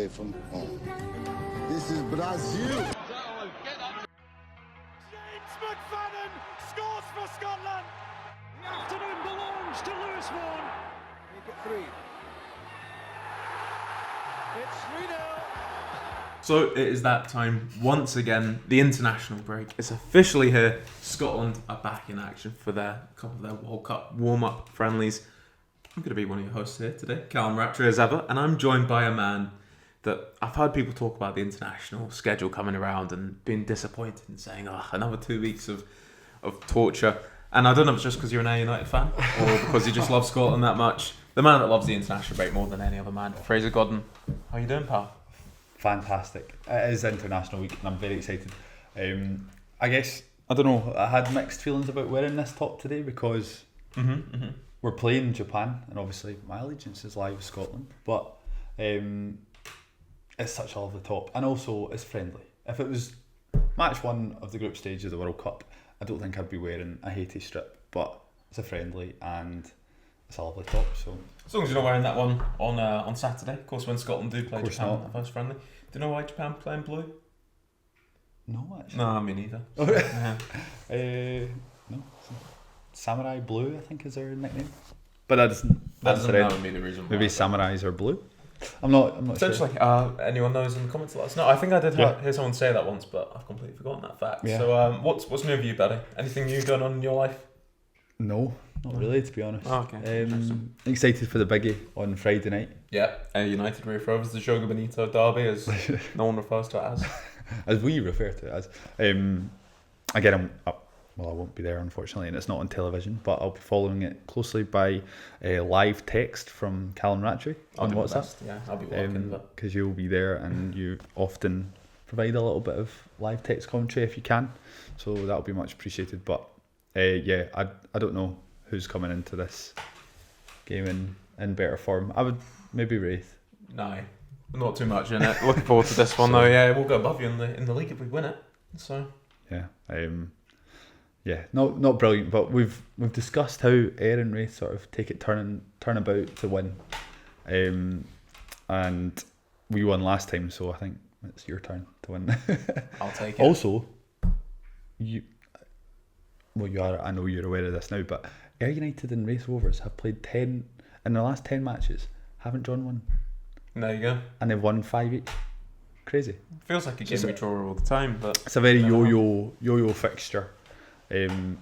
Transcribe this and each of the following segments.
away from home. This is Brazil. James McFadden scores for Scotland. The afternoon belongs to Lewis Vaughan. Make it 3. It's 3-0. So it is that time once again. The international break is officially here. Scotland are back in action for their couple of their World Cup warm-up friendlies. I'm going to be one of your hosts here today, Callum Rapture as ever, and I'm joined by a man that I've heard people talk about the international schedule coming around and being disappointed and saying, another 2 weeks of torture. And I don't know if it's just because you're an Ayr United fan or because you just love Scotland that much. The man that loves the international break more than any other man, Fraser Godden. How you doing, pal? Fantastic. It is International Week and I'm very excited. I guess, I don't know, I had mixed feelings about wearing this top today because we're playing Japan and obviously my allegiance is live with Scotland, but it's such a lovely top and also it's friendly. If it was match 1 of the group stage of the World Cup, I don't think I'd be wearing a Haiti strip, but it's a friendly and it's a lovely top. So as long as you're not wearing that one on Saturday, of course, when Scotland do play Japan in the first friendly. Do you know why Japan play in blue? No, actually. No, me neither. No. Samurai Blue, I think, is their nickname. But that doesn't know me the reason why. Maybe samurais are blue. I'm not Essentially, sure. Anyone knows in the comments, let us know. I think I did hear someone say that once, but I've completely forgotten that fact. Yeah. So, what's new with you, buddy? Anything new going on in your life? No, not really, to be honest. Oh, okay. Excited for the biggie on Friday night. Yeah, Ayr United Rovers, the Joga Bonito derby, as no one refers to it as. As we refer to it as. Again, I won't be there, unfortunately, and it's not on television, but I'll be following it closely by live text from Callum Rattree on WhatsApp. Yeah, I'll be working. Because you'll be there and you often provide a little bit of live text commentary if you can, so that'll be much appreciated. But I don't know who's coming into this game in better form. I would maybe Wraith. No, not too much in it. Looking forward to this one though. Yeah, we'll go above you in the league if we win it. So not brilliant, but we've discussed how Ayr and Wraith sort of take it turn about to win, and we won last time, so I think it's your turn to win. I'll take it. Also, I know you're aware of this now, but Ayr United and Wraith Rovers have played 10 in the last 10 matches, haven't drawn one. There you go. And they've won 5 each. Crazy. Feels like a game we draw all the time, but it's a very yo-yo fixture.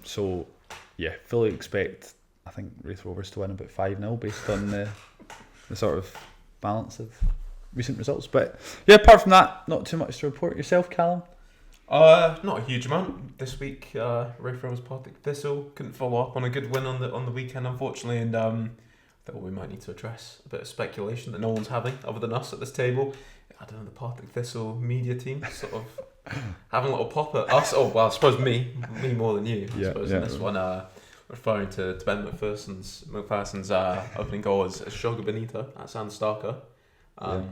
So yeah, fully expect I think Wraith Rovers to win about 5-0 based on the sort of balance of recent results. But yeah, apart from that, not too much to report. Yourself, Callum? Not a huge amount this week. Wraith Rovers Partick Thistle couldn't follow up on a good win on the weekend, unfortunately, and I thought we might need to address a bit of speculation that no one's having other than us at this table. I don't know, the Partick Thistle media team sort of having a little pop at us. Oh well, I suppose me more than you. I suppose in this one, referring to Ben McPherson's opening goal as Joga Bonita. That sounds starker. Do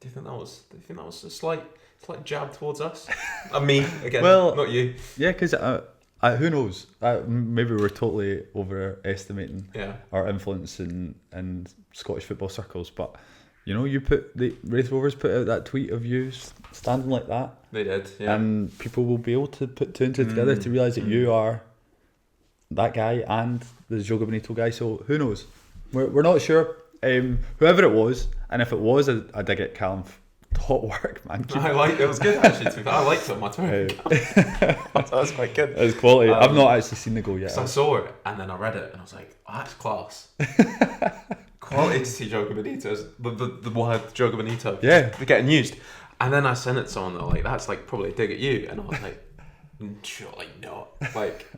you think that was a slight jab towards us? Me again, well, not you. Yeah, because who knows? Maybe we're totally overestimating our influence in Scottish football circles. But you know, the Wraith Rovers put out that tweet of you standing like that. They did, yeah. And people will be able to put 2 and 2 together to realise that you are that guy and the Joga Bonito guy. So who knows? We're not sure. Whoever it was, and if it was, I dig it, Callum. Top work, man. It was good actually. I liked it on my Twitter. That was quite good. It was quality. I've not actually seen the goal yet. So I saw it and then I read it and I was like, oh, that's class. Quality to see Joga Bonito, the word Joga Bonito. Yeah, they're getting used. And then I sent it to someone that like, that's like probably a dig at you, and I was like, surely not. Like,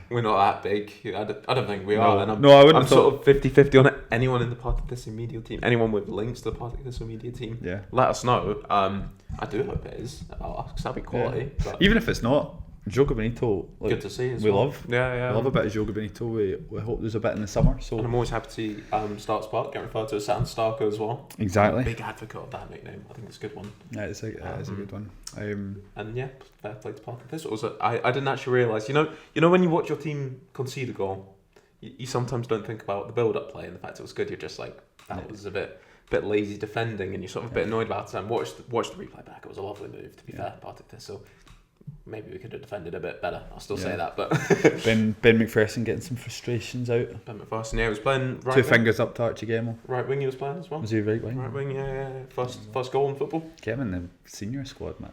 we're not that big. I don't think we are. And I wouldn't. I'm sort of 50-50 on it. Anyone in the Partick Thistle media team, anyone with links to the Partick Thistle media team, let us know. I do hope it is. Because that'd be quality. Yeah. Even if it's not, Joga Bonito, good to see as we well. love. We love a bit of Joga Bonito. We hope there's a bit in the summer. So and I'm always happy to see Starks Park get referred to as Sound Starker as well. Exactly. I'm a big advocate of that nickname. I think it's a good one. Yeah, it's a good one. And yeah, fair play to Partick Thistle. Also, I didn't actually realise. You know when you watch your team concede a goal, you sometimes don't think about the build-up play and the fact it was good. You're just like, that was a bit bit lazy defending and you're sort of a bit annoyed about it. And watch the replay back. It was a lovely move, to be fair, Partick Thistle. Maybe we could have defended a bit better. I'll still say that, but Ben McPherson getting some frustrations out. Ben McPherson, he was playing right. 2 wing. Fingers up to Archie Gemmell. Right wing, he was playing as well. Was he right wing? Right wing, yeah. First goal in football. Get him in the senior squad, man.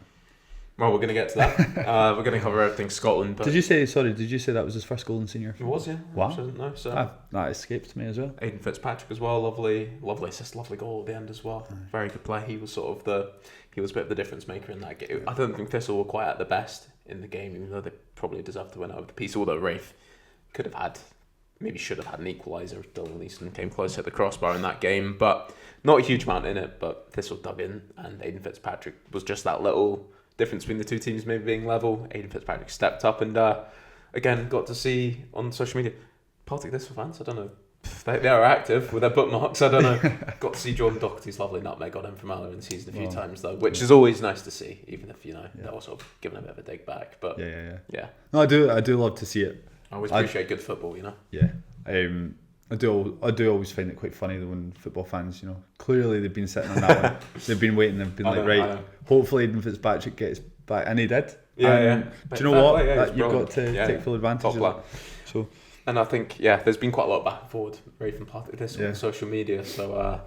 Well, we're going to get to that. We're going to cover everything Scotland. But Did you say that was his first goal in senior? It was, yeah. Wow. I didn't know. So that escaped me as well. Aidan Fitzpatrick as well, lovely assist, lovely goal at the end as well. Very good play. He was a bit of the difference maker in that game. I don't think Thistle were quite at the best in the game, even though they probably deserved to win over the piece. Although Rafe should have had an equaliser. Dylan Easton came close to hit the crossbar in that game, but not a huge amount in it. But Thistle dug in, and Aidan Fitzpatrick was just that little difference between the two teams maybe being level. Aidan Fitzpatrick stepped up and again got to see on social media Partick Thistle fans, I don't know, they are active with their bookmarks, I don't know. Got to see Jordan Doherty's lovely nutmeg on him from earlier in the season a few times though, which is always nice to see, even if they're also giving a bit of a dig back. But yeah. No, I do love to see it. I always appreciate good football, Yeah. I do always find it quite funny though when football fans, clearly they've been sitting on that one. They've been waiting, they've been hopefully Aidan Fitzpatrick gets back, and he did. Do you know what? You've got to take full advantage of that. So, and I think there's been quite a lot of back and forward Rafe and Partick Thistle on social media. So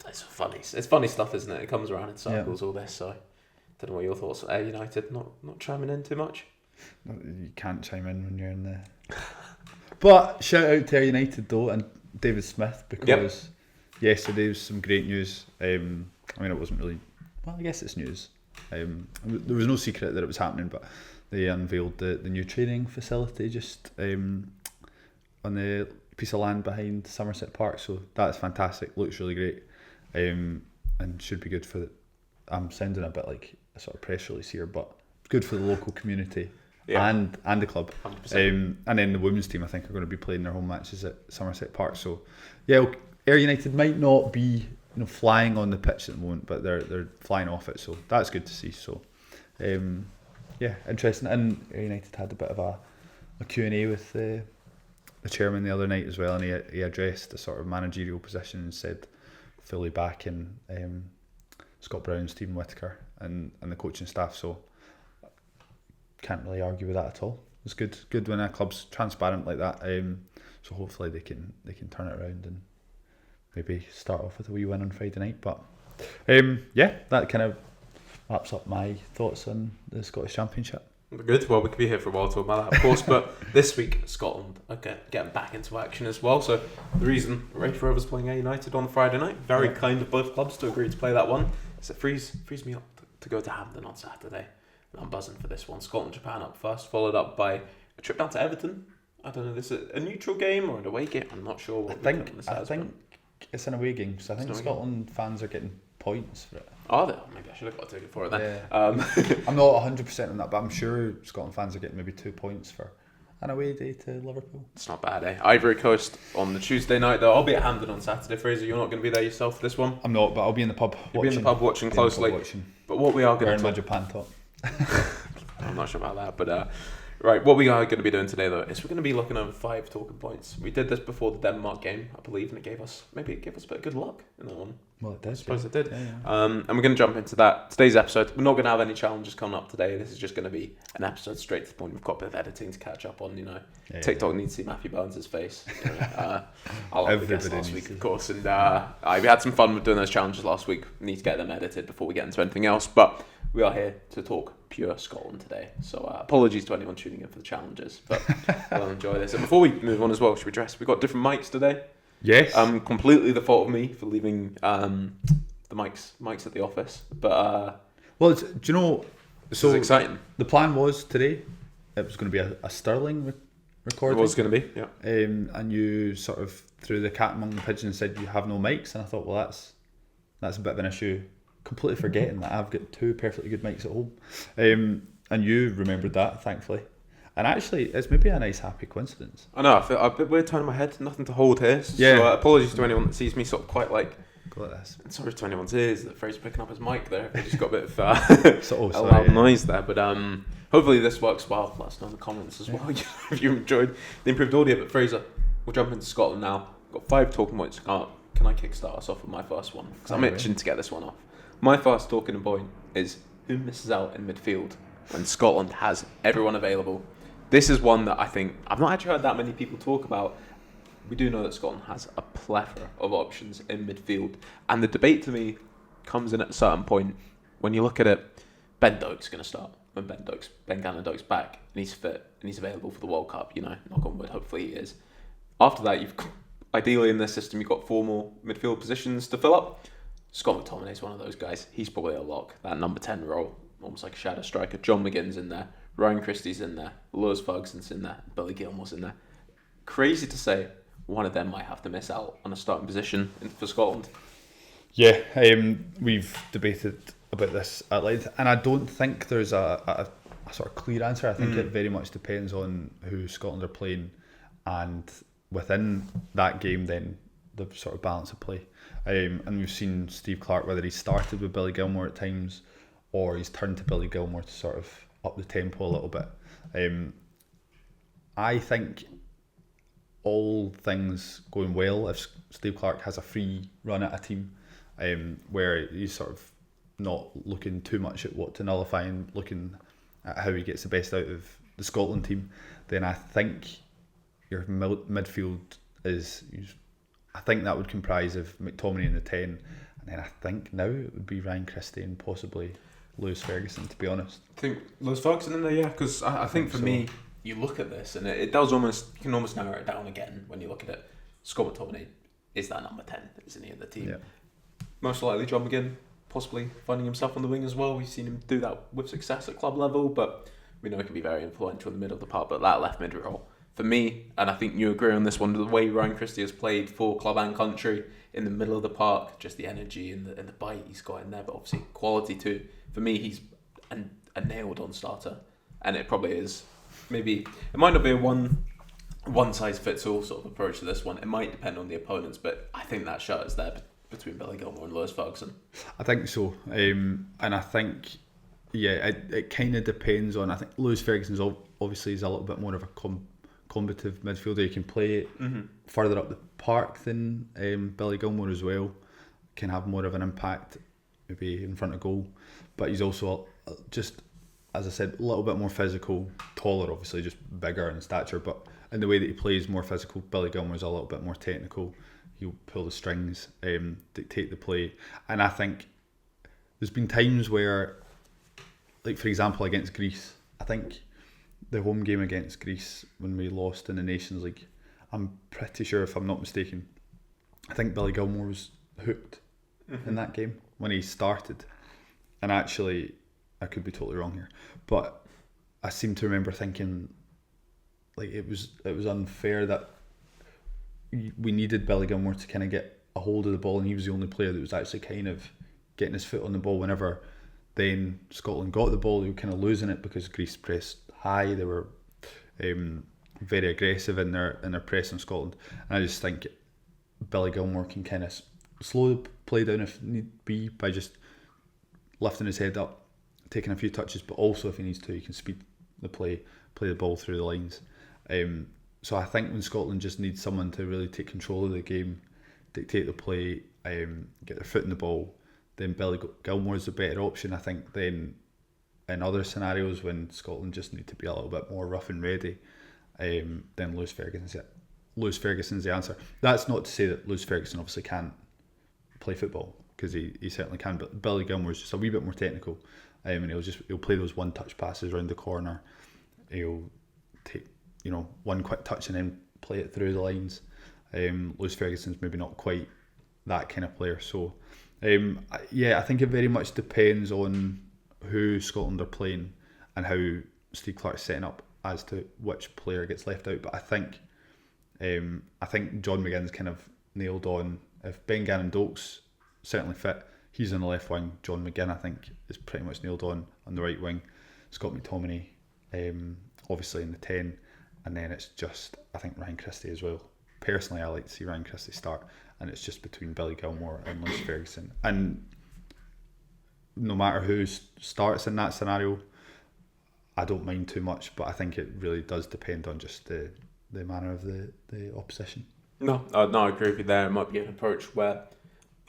it's funny. It's funny stuff, isn't it? It comes around in circles. All this. So, don't know what your thoughts are. Ayr United not chiming in too much. You can't chime in when you're in the. But shout out to Ayr United though and David Smith, because yesterday was some great news. I mean, it wasn't really. Well, I guess it's news. There was no secret that it was happening, but they unveiled the new training facility just on the piece of land behind Somerset Park. So that's fantastic. Looks really great, and should be good for. I'm sounding a bit like a sort of press release here, but good for the local community. And the club, and then the women's team I think are going to be playing their home matches at Somerset Park. So Ayr United might not be flying on the pitch at the moment, but they're flying off it, so that's good to see. So interesting. And Ayr United had a bit of a Q&A with the chairman the other night as well, and he addressed the sort of managerial position and said fully back in Scott Brown, Stephen Whittaker and the coaching staff. So can't really argue with that at all. It's good when a club's transparent like that. So hopefully they can turn it around and maybe start off with a wee win on Friday night. But that kind of wraps up my thoughts on the Scottish Championship. Good. Well, we could be here for a while talking about that, of course. But this week Scotland are getting back into action as well. So the reason Rafe Rovers playing Ayr United on Friday night, very kind of both clubs to agree to play that one. So it frees me up to go to Hampden on Saturday. I'm buzzing for this one. Scotland, Japan up first, followed up by a trip down to Everton. I don't know, this is a neutral game or an away game. I'm not sure. I think it's an away game, so I think Scotland fans are getting points for it. Are they? Maybe I should have got a ticket for it then. Yeah. I'm not 100% on that, but I'm sure Scotland fans are getting maybe 2 points for an away day to Liverpool. It's not bad, eh? Ivory Coast on the Tuesday night, though. I'll be at Hampden on Saturday. Fraser, you're not going to be there yourself for this one? I'm not, but I'll be in the pub watching. You'll be in the pub watching closely. But what we are going to... Wearing my Japan top. I'm not sure about that, but right, what we are going to be doing today though is we're going to be looking over 5 talking points. We did this before the Denmark game, I believe, and it gave us a bit of good luck in that one. Well, it did. I suppose it did. Yeah. And we're going to jump into that. Today's episode, we're not going to have any challenges coming up today. This is just going to be an episode straight to the point. We've got a bit of editing to catch up on, TikTok needs to see Matthew Burns' face. I love the guest last week, of course, and we had some fun with doing those challenges last week. We need to get them edited before we get into anything else, but we are here to talk pure Scotland today. So apologies to anyone tuning in for the challenges, but I'll enjoy this. And before we move on as well, should we address we've got different mics today? Yes. Completely the fault of me for leaving the mics at the office. But well, do you know? This is exciting. The plan was today it was going to be a Sterling recording. It was going to be, yeah. And you sort of threw the cat among the pigeons and said you have no mics, and I thought, well, that's a bit of an issue. Completely forgetting that I've got 2 perfectly good mics at home, and you remembered that, thankfully. And actually, it's maybe a nice, happy coincidence. I know. I feel a bit weird turning my head. Nothing to hold here. Yeah. So apologies to anyone that sees me sort of quite like. Go like this. Sorry to anyone's ears that Fraser picking up his mic there. I just got a bit of a loud noise there, but hopefully this works well. Let us know in the comments as well if you enjoyed the improved audio. But Fraser, we'll jump into Scotland now. We've got 5 talking points to come up. can I kickstart us off with my first one? Because I'm itching to get this one off. My first talking point is who misses out in midfield when Scotland has everyone available. This is one that I think I've not actually heard that many people talk about. We do know that Scotland has a plethora of options in midfield, and the debate to me comes in at a certain point. When you look at it, Ben Doak's going to start when Ben Gannon-Doak's back and he's fit and he's available for the World Cup. You know, knock on wood, hopefully he is. After that, you've got, ideally in this system, you've got 4 more midfield positions to fill up. Scott McTominay's one of those guys. He's probably a lock. That number 10 role, almost like a shadow striker. John McGinn's in there. Ryan Christie's in there. Lewis Ferguson's in there. Billy Gilmore's in there. Crazy to say, one of them might have to miss out on a starting position for Scotland. Yeah, we've debated about this at length, and I don't think there's a sort of clear answer. I think it very much depends on who Scotland are playing, and within that game, then the sort of balance of play. And we've seen Steve Clarke, whether he started with Billy Gilmore at times, or he's turned to Billy Gilmore to sort of up the tempo a little bit. I think all things going well, if Steve Clarke has a free run at a team, where he's sort of not looking too much at what to nullify and looking at how he gets the best out of the Scotland team, then I think your midfield is, I think that would comprise of McTominay in the 10, and then I think now it would be Ryan Christie and possibly Lewis Ferguson, to be honest. I think Lewis Ferguson in there, yeah, because I think for me, you look at this and it does almost, you can almost narrow it down again when you look at it. Scott McTominay is that number 10, isn't he, in the team? Yeah. Most likely John McGinn, possibly finding himself on the wing as well. We've seen him do that with success at club level, but we know he can be very influential in the middle of the park. But that left mid role, for me, and I think you agree on this one, the way Ryan Christie has played for club and country in the middle of the park, just the energy and the bite he's got in there, but obviously quality too. For me, he's a nailed on starter, and it probably is. Maybe it might not be a one size fits all sort of approach to this one. It might depend on the opponents, but I think that shirt is there between Billy Gilmore and Lewis Ferguson. I think so, and I think it kind of depends on. I think Lewis Ferguson's obviously is a little bit more of a combative midfielder. He can play further up the park than Billy Gilmore as well. Can have more of an impact, maybe in front of goal, but he's also just, as I said, a little bit more physical, taller, obviously, just bigger in stature, but in the way that he plays, more physical. Billy Gilmore's a little bit more technical. He'll pull the strings, dictate the play, and I think there's been times where, like for example against Greece, I think the home game against Greece when we lost in the Nations League, I'm pretty sure, if I'm not mistaken, I think Billy Gilmore was hooked in that game when he started, and actually I could be totally wrong here, but I seem to remember thinking like it was unfair that we needed Billy Gilmore to kind of get a hold of the ball, and he was the only player that was actually kind of getting his foot on the ball. Whenever then Scotland got the ball, they were kind of losing it because Greece pressed high. They were very aggressive in their press on Scotland, and I just think Billy Gilmore can kind of slow the play down if need be by just lifting his head up, taking a few touches, but also if he needs to, he can speed the play the ball through the lines. So I think when Scotland just needs someone to really take control of the game, dictate the play, get their foot in the ball, then Billy Gilmore is the better option. I think then in other scenarios when Scotland just need to be a little bit more rough and ready, then Lewis Ferguson's the answer. That's not to say that Lewis Ferguson obviously can't play football, because he certainly can, but Billy Gilmore's just a wee bit more technical, and he'll play those one touch passes around the corner. He'll take one quick touch and then play it through the lines. Lewis Ferguson's maybe not quite that kind of player. So I think it very much depends on who Scotland are playing and how Steve Clarke's setting up as to which player gets left out. But I think John McGinn's kind of nailed on. If Ben Gannon-Doak's certainly fit, he's on the left wing. John McGinn, I think, is pretty much nailed on the right wing. Scott McTominay, obviously in the 10, and then it's just, I think, Ryan Christie as well. Personally, I like to see Ryan Christie start, and it's just between Billy Gilmore and Lewis Ferguson. And no matter who starts in that scenario, I don't mind too much, but I think it really does depend on just the manner of the opposition. No, I agree with you there. It might be an approach where,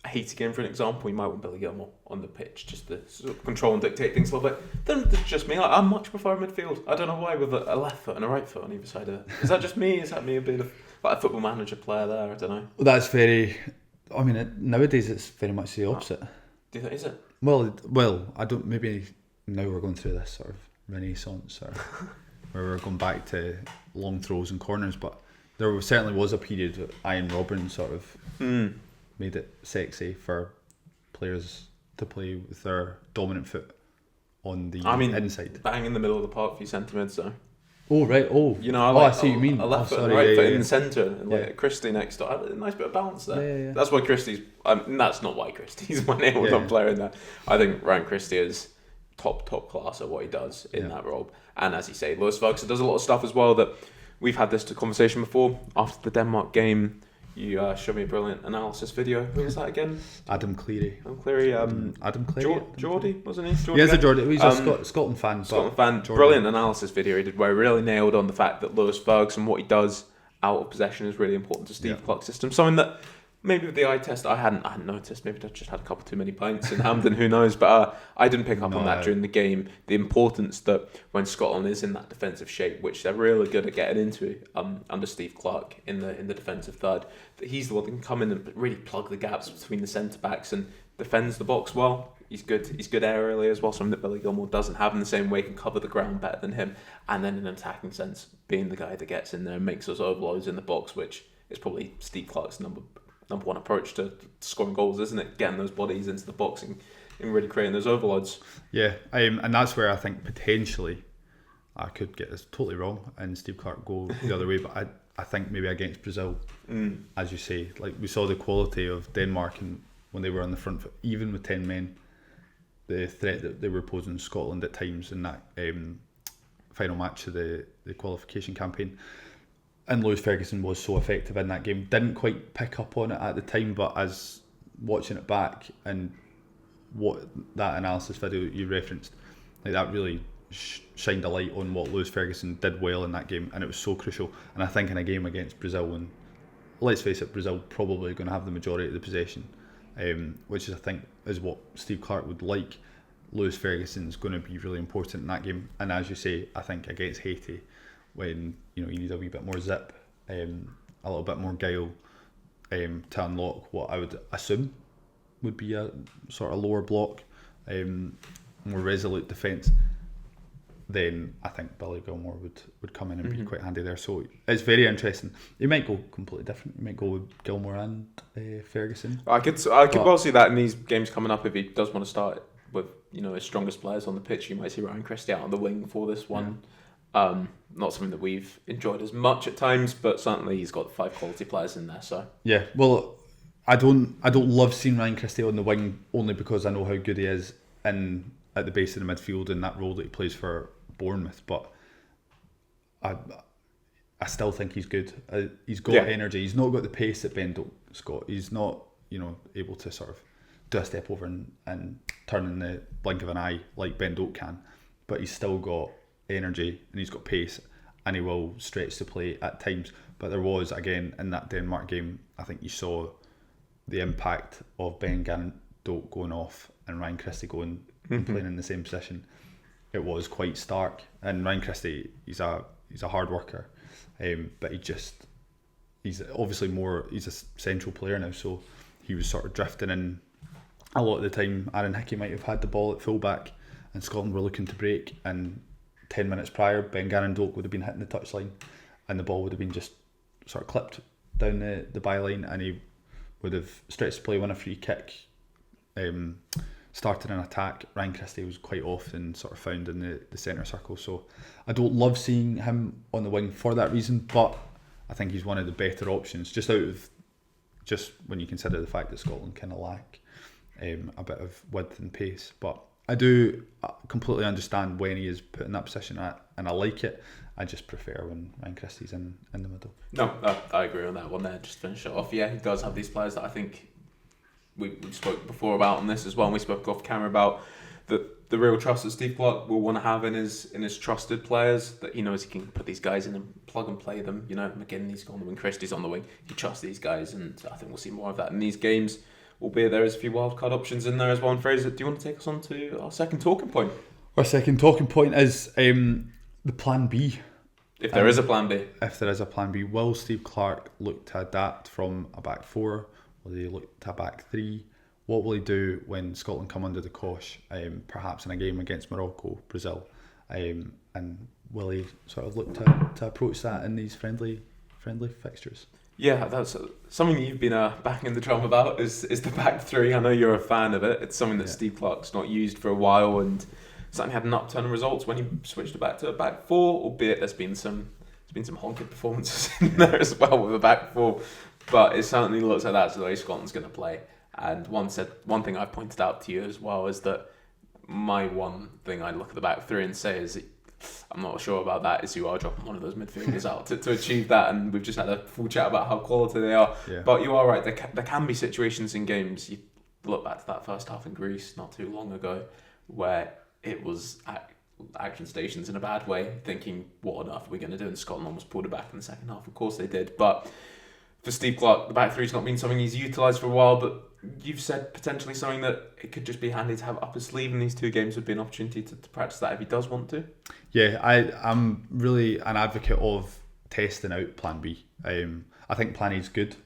I hate again for an example, you might want Billy Gilmore on the pitch just to sort of control and dictate things a little bit. Then it's just me. I much prefer midfield. I don't know why, with a left foot and a right foot on either side of it. Is that just me? Is that me a bit of like a football manager player there? I don't know. That's very. I mean, nowadays it's very much the opposite. Do you think is it? Well, I don't. Maybe now we're going through this sort of renaissance, or where we're going back to long throws and corners. But there certainly was a period that Ian Robin sort of made it sexy for players to play with their dominant foot on the inside. Bang in the middle of the park for your centre mid, so. Oh right, you know, I see what you mean. A left foot and right foot in the centre, and like Christie next door. A nice bit of balance there. Yeah. That's why Christie's. That's not why Christie's my nailed on player in there. I think Ryan Christie is top class at what he does in that role. And as you say, Lewis Ferguson does a lot of stuff as well that we've had this conversation before. After the Denmark game, you showed me a brilliant analysis video. Who was that again? Adam Cleary. Adam Cleary. Geordie, wasn't he? Geordie he's a Geordie. He's a Scotland fan. Brilliant analysis video he did where he really nailed on the fact that Lewis Ferguson, what he does out of possession is really important to Steve Clarke's system. Something that maybe with the eye test I hadn't noticed. Maybe I just had a couple too many pints in Hampden, who knows? But I didn't pick up on that during the game. The importance that when Scotland is in that defensive shape, which they're really good at getting into under Steve Clarke in the defensive third, that he's the one that can come in and really plug the gaps between the centre backs and defends the box well. He's good aerially as well, something that Billy Gilmore doesn't have in the same way, can cover the ground better than him. And then in an attacking sense, being the guy that gets in there and makes those overloads in the box, which is probably Steve Clarke's number one approach to scoring goals, isn't it? Getting those bodies into the box and really creating those overloads. Yeah, and that's where I think potentially I could get this totally wrong and Steve Clarke go the other way, but I think maybe against Brazil, as you say, like we saw the quality of Denmark and when they were on the front foot, even with 10 men, the threat that they were posing Scotland at times in that final match of the qualification campaign. And Lewis Ferguson was so effective in that game. Didn't quite pick up on it at the time, but as watching it back and what that analysis video you referenced, like that really shined a light on what Lewis Ferguson did well in that game, and it was so crucial. And I think in a game against Brazil, and let's face it, Brazil probably going to have the majority of the possession, which is I think is what Steve Clarke would like. Lewis Ferguson's going to be really important in that game, and as you say, I think against Haiti, when you need a wee bit more zip, a little bit more guile to unlock what I would assume would be a sort of lower block, more resolute defence, then I think Billy Gilmore would come in and be quite handy there. So it's very interesting. He might go completely different. He might go with Gilmore and Ferguson. I could well see that in these games coming up if he does want to start with his strongest players on the pitch. You might see Ryan Christie out on the wing for this one. Not something that we've enjoyed as much at times, but certainly he's got 5 quality players in there. So yeah, well, I don't love seeing Ryan Christie on the wing only because I know how good he is at the base of the midfield in that role that he plays for Bournemouth. But I still think he's good. He's got energy. He's not got the pace that Ben Doak's got. He's not able to sort of do a step over and turn in the blink of an eye like Ben Doak can. But he's still got energy and he's got pace and he will stretch the play at times. But there was, again, in that Denmark game, I think you saw the impact of Ben Doak going off and Ryan Christie going and playing in the same position. It was quite stark. And Ryan Christie, he's a hard worker, but he's obviously he's a central player now, so he was sort of drifting in a lot of the time. Aaron Hickey might have had the ball at fullback and Scotland were looking to break, and 10 minutes prior, Ben Doak would have been hitting the touchline and the ball would have been just sort of clipped down the byline and he would have stretched the play, won a free kick, started an attack. Ryan Christie was quite often sort of found in the centre circle, so I don't love seeing him on the wing for that reason, but I think he's one of the better options just when you consider the fact that Scotland kind of lack a bit of width and pace. But I do completely understand when he is put in that position, and I like it. I just prefer when Ryan Christie's in the middle. No, I agree on that one there. Just to finish it off, yeah, he does have these players that I think we spoke before about on this as well, and we spoke off camera about the real trust that Steve Clarke will want to have in his trusted players, that he knows he can put these guys in and plug and play them. You know, McGinley's on the wing, Christie's on the wing. He trusts these guys, and I think we'll see more of that in these games. Albeit there is a few wildcard options in there as well. And Fraser, do you want to take us on to our second talking point? Our second talking point is the plan B. If there is a plan B. If there is a plan B, will Steve Clarke look to adapt from a back four? Will he look to a back three? What will he do when Scotland come under the cosh, perhaps in a game against Morocco, Brazil? And will he sort of look to approach that in these friendly fixtures? Yeah, that's something that you've been banging the drum about is the back three. I know you're a fan of it. It's something that Steve Clarke's not used for a while, and certainly had an upturn in results when he switched it back to a back four, albeit there's been some honking performances in there as well with a back four. But it certainly looks like that's the way Scotland's going to play. And one thing I've pointed out to you as well is that my one thing I look at the back three and say is I'm not sure about that, is you are dropping one of those midfielders out to achieve that, and we've just had a full chat about how quality they are. Yeah. But you are right, there can be situations in games, you look back to that first half in Greece not too long ago, where it was action stations in a bad way, thinking what on earth are we going to do, and Scotland almost pulled it back in the second half. Of course they did, but for Steve Clarke, the back three's not been something he's utilised for a while, but you've said potentially something that it could just be handy to have up his sleeve, and these two games would be an opportunity to practice that if he does want to. Yeah, I'm really an advocate of testing out Plan B. I think Plan A is good,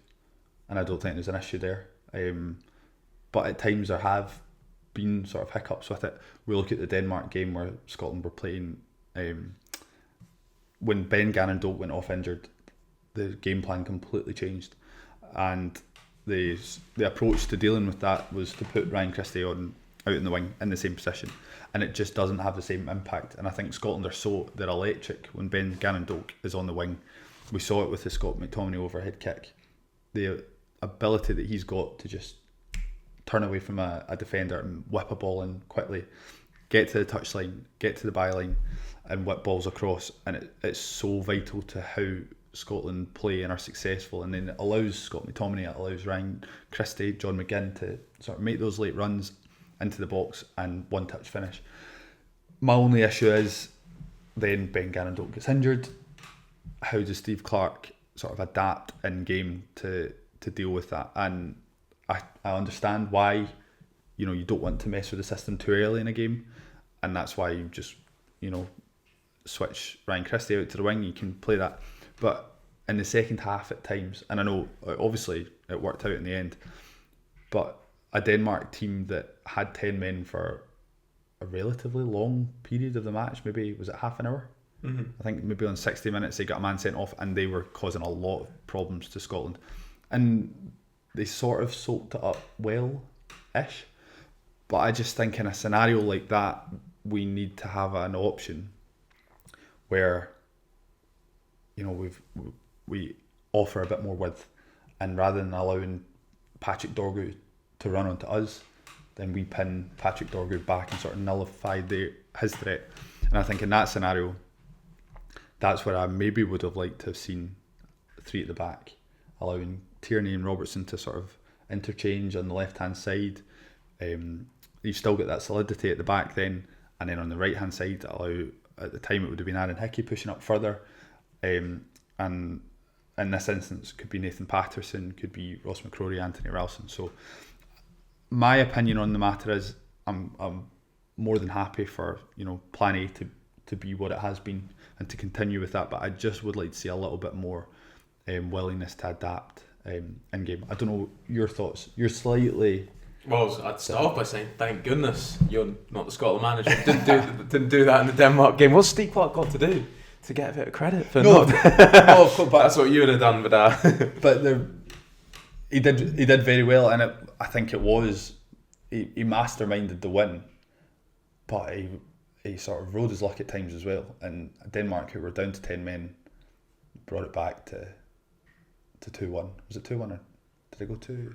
and I don't think there's an issue there. But at times there have been sort of hiccups with it. We look at the Denmark game where Scotland were playing, when Ben Gannon-Doak went off injured, the game plan completely changed, and the approach to dealing with that was to put Ryan Christie out in the wing in the same position, and it just doesn't have the same impact. And I think Scotland they're electric when Ben Gannon-Doak is on the wing. We saw it with the Scott McTominay overhead kick, the ability that he's got to just turn away from a defender and whip a ball in quickly, get to the touchline, get to the byline, and whip balls across. And it's so vital to how Scotland play and are successful, and then it allows Scott McTominay, it allows Ryan Christie, John McGinn to sort of make those late runs into the box and one touch finish. My only issue is then Ben Gannon-Doak gets injured. How does Steve Clarke sort of adapt in game to deal with that? And I understand why, you don't want to mess with the system too early in a game, and that's why you just switch Ryan Christie out to the wing. You can play that. But in the second half at times, and I know obviously it worked out in the end, but a Denmark team that had 10 men for a relatively long period of the match, maybe, was it half an hour? Mm-hmm. I think maybe on 60 minutes they got a man sent off, and they were causing a lot of problems to Scotland. And they sort of soaked it up well-ish. But I just think in a scenario like that, we need to have an option where we offer a bit more width, and rather than allowing Patrick Dorgu to run onto us, then we pin Patrick Dorgu back and sort of nullify his threat. And I think in that scenario, that's where I maybe would have liked to have seen three at the back, allowing Tierney and Robertson to sort of interchange on the left hand side. You still get that solidity at the back then, and then on the right hand side, at the time it would have been Aaron Hickey pushing up further. And in this instance, could be Nathan Patterson, could be Ross McCrory, Anthony Ralston. So my opinion on the matter is I'm more than happy for Plan A to be what it has been and to continue with that. But I just would like to see a little bit more willingness to adapt in game. I don't know your thoughts. You're slightly. Well, I'd start off by saying thank goodness you're not the Scotland manager. Didn't do that in the Denmark game. What's Steve Clarke got to do to get a bit of credit for no, of course, that's what you would have done, but he did very well, and I think it was he masterminded the win, but he sort of rode his luck at times as well. And Denmark, who were down to 10 men, brought it back to 2-1. Was it 2-1 or did it go 2?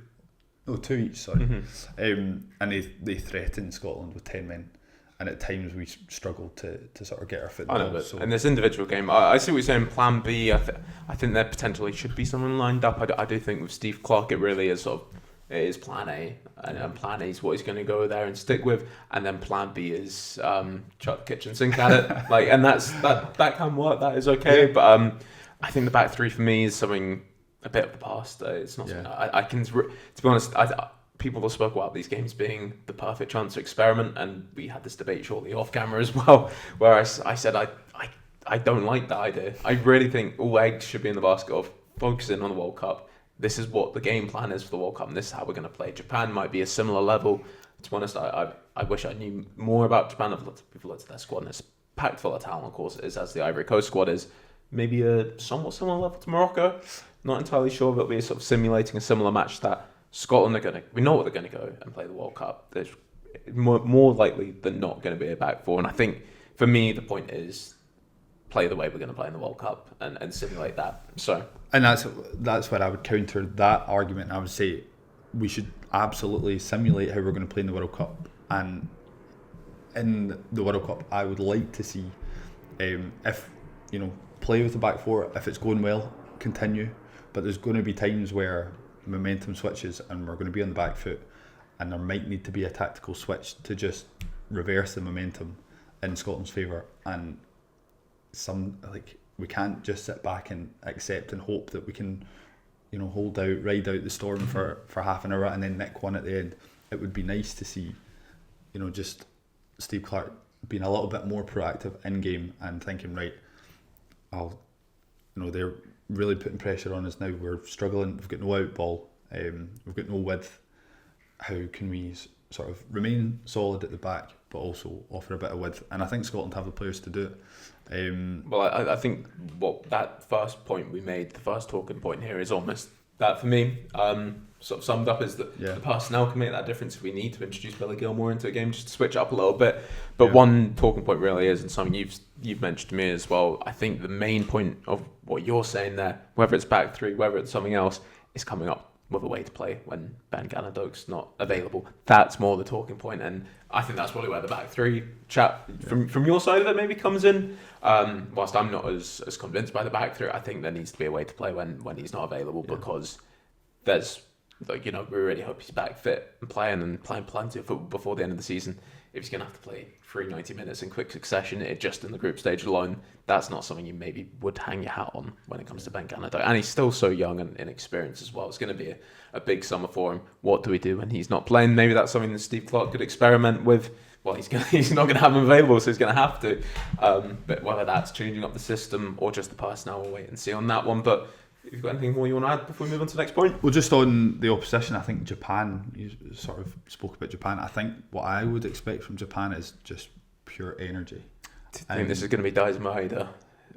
No, 2 each. Sorry. Mm-hmm. And they threatened Scotland with 10 men. And at times we struggled to sort of get our foot in the ball. In this individual game, I see what you're saying. Plan B, I think there potentially should be someone lined up. I do think with Steve Clarke, it really is sort of it is plan A, and plan A is what he's going to go there and stick with, and then plan B is chuck the kitchen sink at it, like, and that can work. That is okay, but I think the back three for me is something a bit of the past. It's not something I can. To be honest, people have spoke about these games being the perfect chance to experiment, and we had this debate shortly off camera as well, where I said I don't like that idea. I really think all eggs should be in the basket of focusing on the World Cup. This is what the game plan is for the World Cup, and this is how we're going to play. Japan might be a similar level. To be honest, I wish I knew more about Japan. I've looked at their squad, and it's packed full of talent, of course, it is, as the Ivory Coast squad is. Maybe a somewhat similar level to Morocco. Not entirely sure if it'll be sort of simulating a similar match that Scotland are going to... We know what they're going to go and play the World Cup. There's more likely than not going to be a back four. And I think, for me, the point is play the way we're going to play in the World Cup and simulate that. So, and that's where I would counter that argument. I would say we should absolutely simulate how we're going to play in the World Cup. And in the World Cup, I would like to see if, play with the back four. If it's going well, continue. But there's going to be times where momentum switches and we're going to be on the back foot, and there might need to be a tactical switch to just reverse the momentum in Scotland's favour. And we can't just sit back and accept and hope that we can ride out the storm for half an hour and then nick one at the end. It would be nice to see just Steve Clarke being a little bit more proactive in game and thinking, right, they're really putting pressure on us now. We're struggling. We've got no out ball. We've got no width. How can we sort of remain solid at the back, but also offer a bit of width? And I think Scotland have the players to do it. Well, I think what that first point we made, the first talking point here, is almost that for me. Sort of summed up is that the personnel can make that difference if we need to introduce Billy Gilmore into a game, just to switch up a little bit. But one talking point really is, and something you've mentioned to me as well, I think the main point of what you're saying there, whether it's back three, whether it's something else, is coming up with a way to play when Ben Ganadok's not available. That's more the talking point, and I think that's probably where the back three chat from your side of it maybe comes in. Whilst I'm not as convinced by the back three, I think there needs to be a way to play when he's not available, because there's... we really hope he's back fit and playing plenty of football before the end of the season. If he's going to have to play 90 minutes in quick succession, just in the group stage alone, that's not something you maybe would hang your hat on when it comes to Ben Ganadok. And he's still so young and inexperienced as well. It's going to be a big summer for him. What do we do when he's not playing? Maybe that's something that Steve Clarke could experiment with. Well, he's not going to have him available, so he's going to have to. But whether that's changing up the system or just the personnel, we'll wait and see on that one. But if you've got anything more you want to add before we move on to the next point? Well, just on the opposition, I think Japan, you sort of spoke about Japan. I think what I would expect from Japan is just pure energy. I think this is going to be Daiz Maeda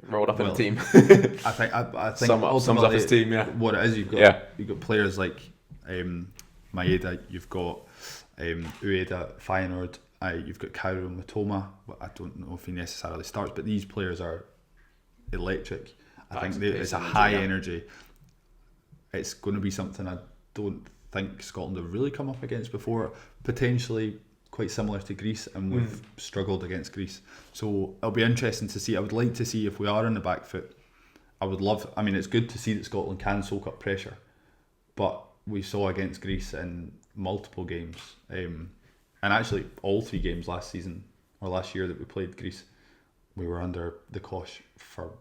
rolled up in a team. I think sums up his team, yeah. What it is, you've got players like Maeda, you've got Ueda, Feyenoord, you've got Kaoru Matoma. I don't know if he necessarily starts, but these players are electric. I think it's a high energy. It's going to be something I don't think Scotland have really come up against before. Potentially quite similar to Greece, and we've struggled against Greece. So it'll be interesting to see. I would like to see if we are on the back foot. It's good to see that Scotland can soak up pressure, but we saw against Greece in multiple games, and actually all 3 games last season or last year that we played Greece, we were under the cosh for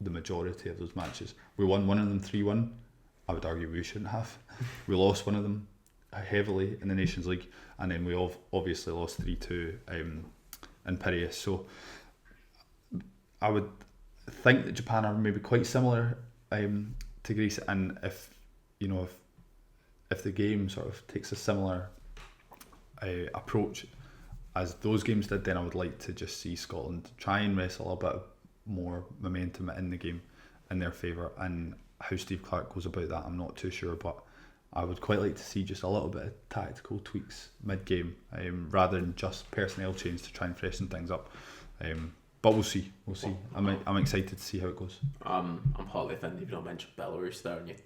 the majority of those matches. We won one of them 3-1. I would argue we shouldn't have. We lost one of them heavily in the Nations League, and then we obviously lost 3-2 in Piraeus. So I would think that Japan are maybe quite similar to Greece, and if the game sort of takes a similar approach as those games did, then I would like to just see Scotland try and wrestle a bit more momentum in the game in their favour. And how Steve Clarke goes about that, I'm not too sure, but I would quite like to see just a little bit of tactical tweaks mid-game, rather than just personnel change to try and freshen things up. But we'll see. I'm excited to see how it goes. I'm partly offended you've not mentioned Belarus there in your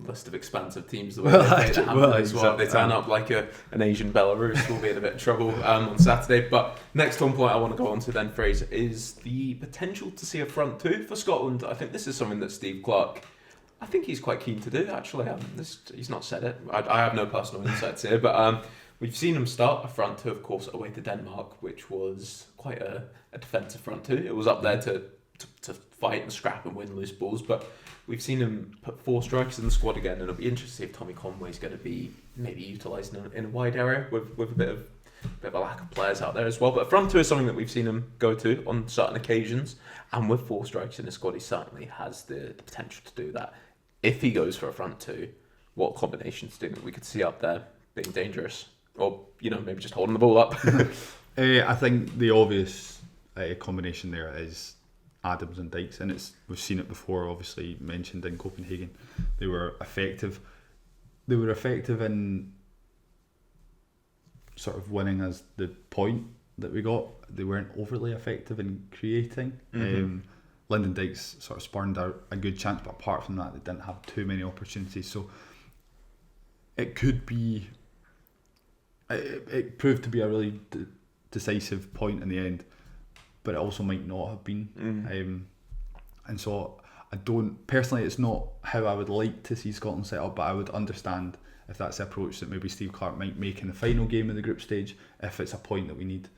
list of expansive teams. They turn up like an Asian Belarus, we'll be in a bit of trouble on Saturday. But next home point I want to go on to then, Fraser, is the potential to see a front two for Scotland. I think this is something that Steve Clarke I think he's quite keen to do, actually. He's not said it. I have no personal insights here, but we've seen him start a front two, of course, away to Denmark, which was quite a defensive front two. It was up there to fight and scrap and win loose balls, but we've seen him put 4 strikers in the squad again, and it'll be interesting if Tommy Conway's going to be maybe utilised in a wide area with a bit of a lack of players out there as well. But front two is something that we've seen him go to on certain occasions, and with 4 strikers in the squad, he certainly has the potential to do that. If he goes for a front two, what combinations do you think we could see up there being dangerous? Or, maybe just holding the ball up? I think the obvious combination there is Adams and Dykes, and we've seen it before, obviously mentioned in Copenhagen. They were effective. They were effective in sort of winning as the point that we got. They weren't overly effective in creating. Lyndon Dykes sort of spurned out a good chance, but apart from that, they didn't have too many opportunities. So it could be. It proved to be a really decisive point in the end, but it also might not have been. And so I don't personally. It's not how I would like to see Scotland set up, but I would understand if that's the approach that maybe Steve Clarke might make in the final game of the group stage, if it's a point that we need.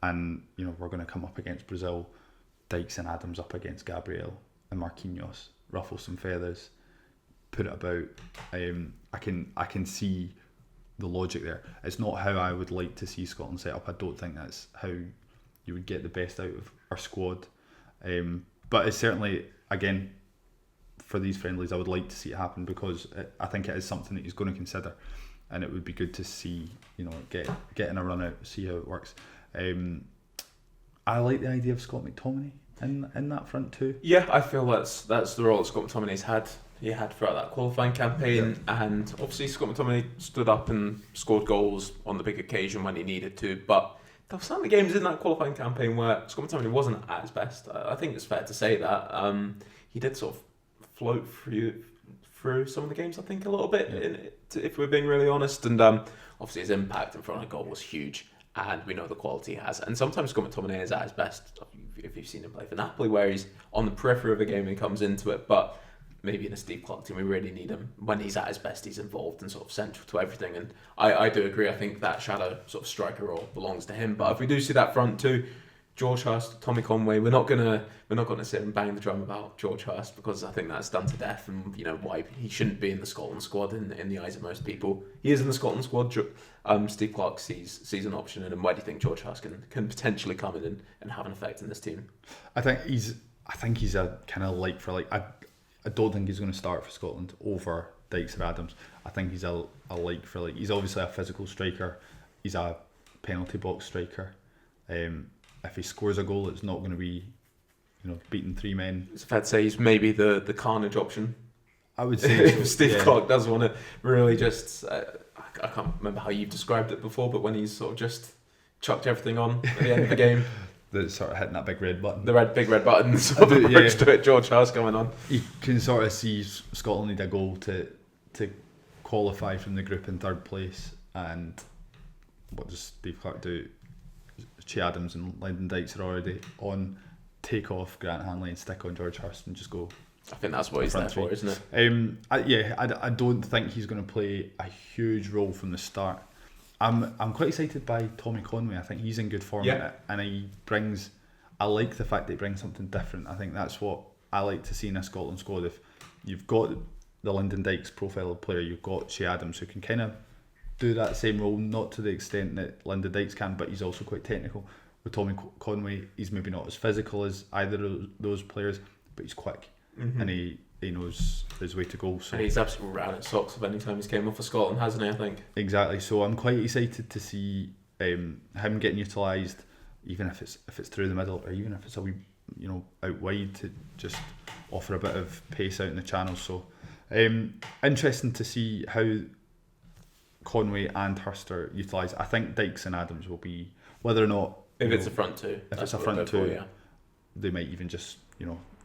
And we're going to come up against Brazil, Dykes and Adams up against Gabriel and Marquinhos, ruffle some feathers, put it about. I can see the logic there. It's not how I would like to see Scotland set up. I don't think that's how you would get the best out of our squad. But it's certainly, again, for these friendlies, I would like to see it happen, because I think it is something that he's going to consider, and it would be good to see, getting a run out, see how it works. I like the idea of Scott McTominay in that front too. Yeah, I feel that's the role that Scott McTominay's had. He had throughout that qualifying campaign, and obviously Scott McTominay stood up and scored goals on the big occasion when he needed to. But there were certainly games in that qualifying campaign where Scott McTominay wasn't at his best. I think it's fair to say that he did sort of float through some of the games, I think, a little bit, if we're being really honest. And obviously his impact in front of goal was huge, and we know the quality he has. And sometimes Scott McTominay is at his best, if you've seen him play for Napoli, where he's on the periphery of a game and comes into it. But maybe in a Steve Clarke team, we really need him. When he's at his best, he's involved and sort of central to everything. And I do agree. I think that shadow sort of striker role belongs to him. But if we do see that front two, George Hurst, Tommy Conway, we're not gonna sit and bang the drum about George Hurst, because I think that's done to death, and why he shouldn't be in the Scotland squad in the eyes of most people. He is in the Scotland squad. Steve Clarke sees an option in him. Why do you think George Hurst can potentially come in and have an effect in this team? I think he's a kind of like for like. I don't think he's going to start for Scotland over Dykes or Adams. I think he's a like for like. He's obviously a physical striker. He's a penalty box striker. If he scores a goal, it's not going to be, beating 3 men. It's fair to say he's maybe the carnage option. I would say if Steve Clarke does want to really just, I can't remember how you've described it before, but when he's sort of just chucked everything on at the end of the game. That's sort of hitting that big red button. The big red button, sort of bridge to it, George Hurst coming on. You can sort of see Scotland need a goal to qualify from the group in 3rd place. And what does Steve Clarke do? Che Adams and Lyndon Dykes are already on. Take off Grant Hanley and stick on George Hurst and just go. I think that's what he's there for, isn't it? I don't think he's going to play a huge role from the start. I'm quite excited by Tommy Conway. I think he's in good form, and I like the fact that he brings something different. I think that's what I like to see in a Scotland squad. If you've got the Lyndon Dykes profile of player, you've got Che Adams, who can kind of do that same role, not to the extent that Lyndon Dykes can, but he's also quite technical. With Tommy Conway, he's maybe not as physical as either of those players, but he's quick, and he knows his way to goal. So and he's absolutely ran at socks of any time he's came off for Scotland, hasn't he? I think exactly. So I'm quite excited to see him getting utilised, even if it's through the middle, or even if it's a wee, out wide, to just offer a bit of pace out in the channel. So interesting to see how Conway and Hurst are utilised. I think Dykes and Adams will be, whether or not it's a front two. If it's a front two, they might even just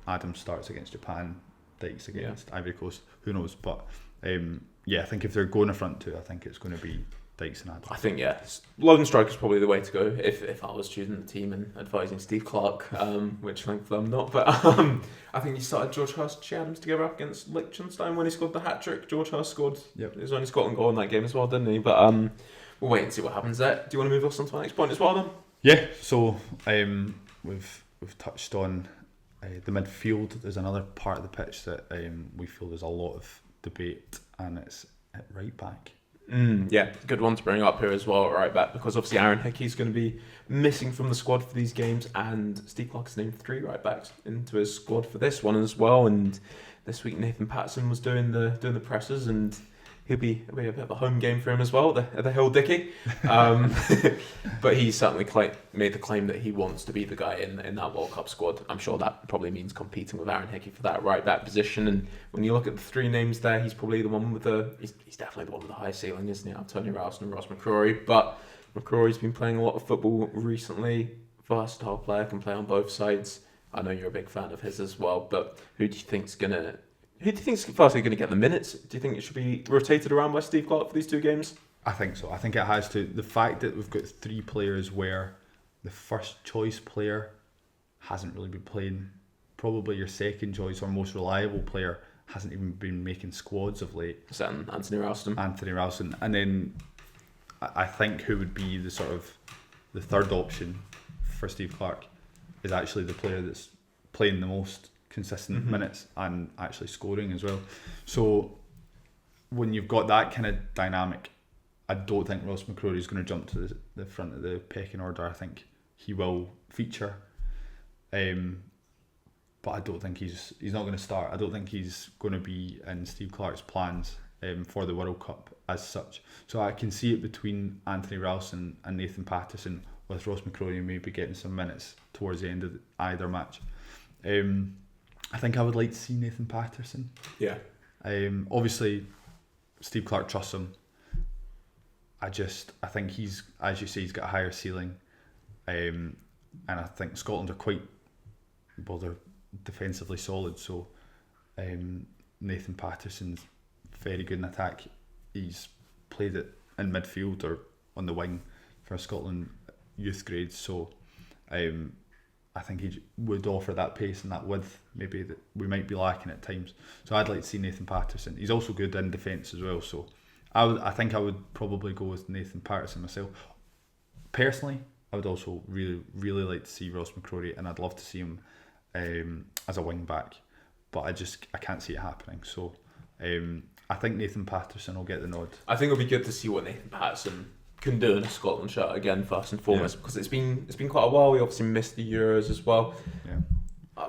Adams starts against Japan, Dykes against Ivory Coast. Who knows? But I think if they're going a front two, I think it's going to be Dykes and Adams. I think, yeah, Lone Strike is probably the way to go if I was choosing the team and advising Steve Clarke, which thankfully I'm not. But I think he started George Hurst, Che Adams together up against Liechtenstein when he scored the hat-trick. George Hurst scored his only Scotland goal in that game as well, didn't he? But we'll wait and see what happens there. Do you want to move us on to the next point as well, then? Yeah, so we've touched on the midfield. There's another part of the pitch that we feel there's a lot of debate, and it's at right back. Yeah, good one to bring up here as well, right back, because obviously Aaron Hickey's going to be missing from the squad for these games, and Steve Clarke has named 3 right backs into his squad for this one as well. And this week Nathan Patterson was doing the presses, and it'll be a bit of a home game for him as well, the Hill Dicky. But he certainly made the claim that he wants to be the guy in that World Cup squad. I'm sure that probably means competing with Aaron Hickey for that right back position. And when you look at the 3 names there, he's probably the one with he's definitely the one with the high ceiling, isn't he? Tony Ralston and Ross McCrory. But McCrory's been playing a lot of football recently. Versatile player, can play on both sides. I know you're a big fan of his as well, but who do you think's firstly going to get the minutes? Do you think it should be rotated around by Steve Clarke for these 2 games? I think so. I think it has to. The fact that we've got 3 players where the first choice player hasn't really been playing, probably your second choice or most reliable player hasn't even been making squads of late. Is that Anthony Ralston? And then I think who would be the sort of the third option for Steve Clarke is actually the player that's playing the most consistent minutes and actually scoring as well. So when you've got that kind of dynamic, I don't think Ross McCrory is going to jump to the front of the pecking order. I think he will feature, but I don't think he's not going to start. I don't think he's going to be in Steve Clarke's plans for the World Cup as such. So I can see it between Anthony Ralston and Nathan Patterson, with Ross McCrory maybe getting some minutes towards the end of either match. I think I would like to see Nathan Patterson. Yeah. Obviously, Steve Clarke trusts him. I think he's, as you say, he's got a higher ceiling. And I think Scotland are they're defensively solid. So Nathan Patterson's very good in attack. He's played it in midfield or on the wing for Scotland youth grades. So I think he would offer that pace and that width maybe that we might be lacking at times. So I'd like to see Nathan Patterson. He's also good in defence as well. So I think I would probably go with Nathan Patterson myself. Personally, I would also really, really like to see Ross McCrory, and I'd love to see him as a wing back. But I can't see it happening. So I think Nathan Patterson will get the nod. I think it'll be good to see what Nathan Patterson can do in a Scotland shirt again, first and foremost, because it's been quite a while. We obviously missed the Euros as well. Yeah.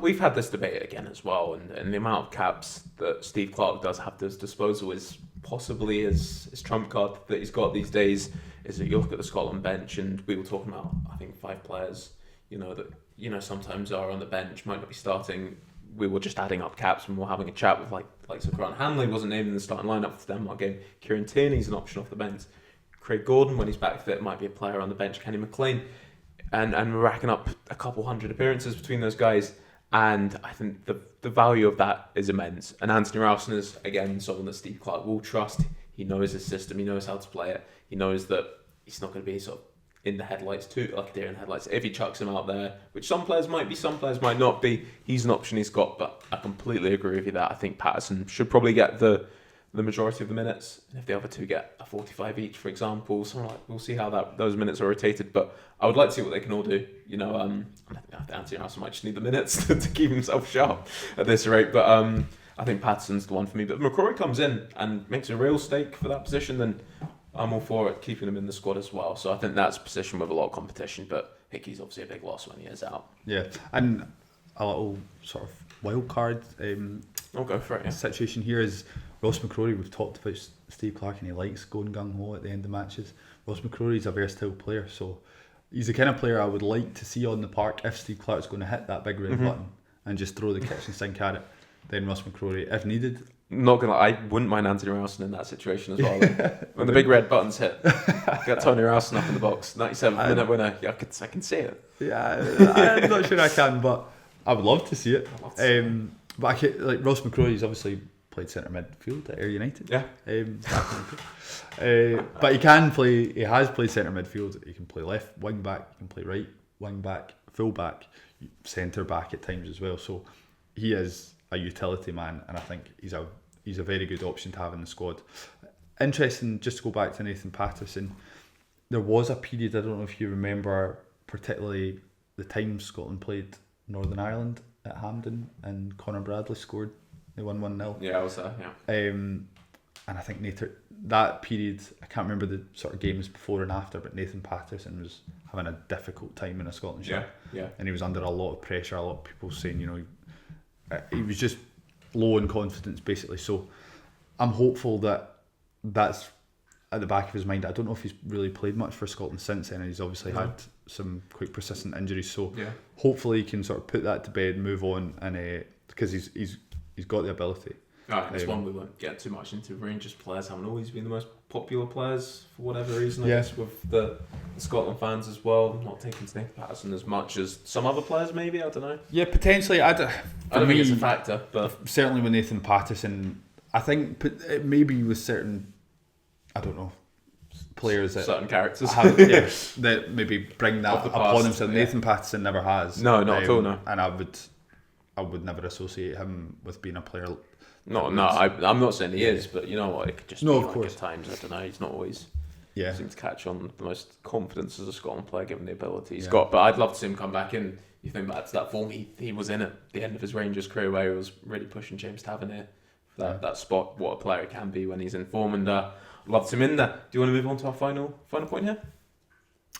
We've had this debate again as well, and the amount of caps that Steve Clarke does have at his disposal is possibly his trump card that he's got these days. Is that you look at the Scotland bench, and we were talking about, I think, 5 players, that sometimes are on the bench, might not be starting. We were just adding up caps when we were having a chat with like so Grant Hanley wasn't named in the starting lineup for the Denmark game. Kieran Tierney's an option off the bench. Craig Gordon, when he's back fit, might be a player on the bench. Kenny McLean, and we're racking up a couple hundred appearances between those guys, and I think the value of that is immense. And Anthony Ralston is again someone that Steve Clarke will trust. He knows his system. He knows how to play it. He knows that he's not going to be sort of in the headlights too, like a deer in the headlights. If he chucks him out there, which some players might be, some players might not be, he's an option he's got. But I completely agree with you that I think Patterson should probably get the majority of the minutes, and if the other 2 get a 45 each, for example, we'll see how those minutes are rotated. But I would like to see what they can all do. I think Anthony Ralston might just need the minutes to keep himself sharp at this rate. But I think Patterson's the one for me. But if McCrory comes in and makes a real stake for that position, then I'm all for it, keeping him in the squad as well. So I think that's a position with a lot of competition. But Hickey's obviously a big loss when he is out. Yeah, and a little sort of wild card I'll go for it. Yeah. Situation here is Ross McCrory. We've talked about Steve Clarke, and he likes going gung-ho at the end of matches. Ross McCrory's a versatile player, so he's the kind of player I would like to see on the park if Steve Clarke's going to hit that big red button and just throw the kitchen sink at it. Then Ross McCrory, if needed. Not gonna lie, I wouldn't mind Anthony Ralston in that situation as well. When the big red buttons hit, got Tony Ralston up in the box, 97th minute winner. Yeah, I can see it. Yeah, I'm not sure I can, but I would love to see it. But Ross McCrory is obviously played centre midfield at Ayr United. Yeah. But he can play. He has played centre midfield. He can play left wing back. He can play right wing back, full back, centre back at times as well. So he is a utility man, and I think he's a very good option to have in the squad. Interesting. Just to go back to Nathan Patterson, there was a period. I don't know if you remember, particularly the time Scotland played Northern Ireland at Hampden, and Conor Bradley scored. They won 1-0. Yeah, I was there. Yeah. And I think that period, I can't remember the sort of games before and after, but Nathan Patterson was having a difficult time in a Scotland shirt. Yeah. And he was under a lot of pressure. A lot of people saying, he was just low in confidence, basically. So I'm hopeful that that's at the back of his mind. I don't know if he's really played much for Scotland since then, and he's obviously had some quite persistent injuries. So hopefully he can sort of put that to bed, move on, and because he's got the ability. This one we won't get too much into. Rangers players haven't always been the most popular players for whatever reason. I guess with the Scotland fans as well, not taking to Nathan Patterson as much as some other players maybe. I don't know. Yeah, potentially. I don't think it's a factor, but certainly with Nathan Patterson, I think it maybe with certain, I don't know, players that certain characters that maybe bring that upon themselves. Nathan Patterson never has. No, not at all. No, and I would never associate him with being a player. I'm not saying he is, but you know what? It could just be of like course. at times. I don't know. He's not always seems to catch on the most confidence as a Scotland player, given the ability he's got. But I'd love to see him come back in. You think back to that form he was in at the end of his Rangers career, where he was really pushing James Tavernier for that spot. What a player he can be when he's in form, and I'd love to see him in there. Do you want to move on to our final point here?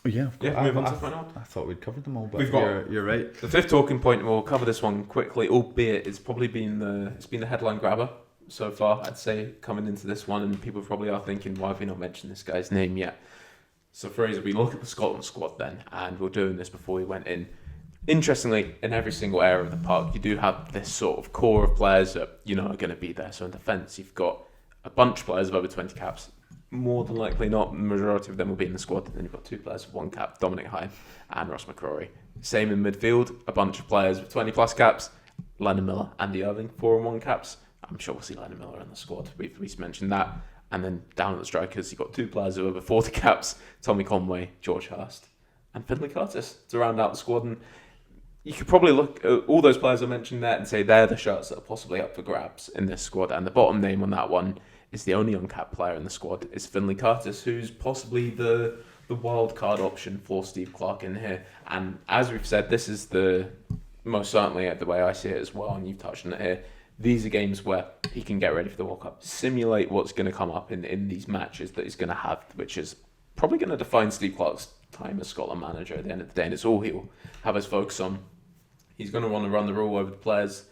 Yeah, move on to the final. I thought we'd covered them all, but you're right. The fifth talking point, we'll cover this one quickly, albeit it's probably been the headline grabber so far, I'd say, coming into this one, and people probably are thinking, why have we not mentioned this guy's name yet? So Fraser, we look at the Scotland squad then, and we're doing this before we went in. Interestingly, in every single area of the park, you do have this sort of core of players that are going to be there. So in defence, you've got a bunch of players of over 20 caps. More than likely not, the majority of them will be in the squad. And then you've got 2 players with 1 cap, Dominic Hine and Ross McCrory. Same in midfield, a bunch of players with 20 plus caps, Lennon Miller, Andy Irving, 4 and 1 caps. I'm sure we'll see Lennon Miller in the squad. We've mentioned that. And then down at the strikers, you've got 2 players with over 40 caps, Tommy Conway, George Hurst, and Findlay Curtis to round out the squad. And you could probably look at all those players I mentioned there and say they're the shirts that are possibly up for grabs in this squad. And the bottom name on that one is the only uncapped player in the squad, is Findlay Curtis, who's possibly the wild card option for Steve Clarke in here. And as we've said, this is the most certainly the way I see it as well, and you've touched on it here. These are games where he can get ready for the World Cup, simulate what's going to come up in these matches that he's going to have, which is probably going to define Steve Clarke's time as Scotland manager at the end of the day, and it's all he'll have his focus on. He's going to want to run the rule over the players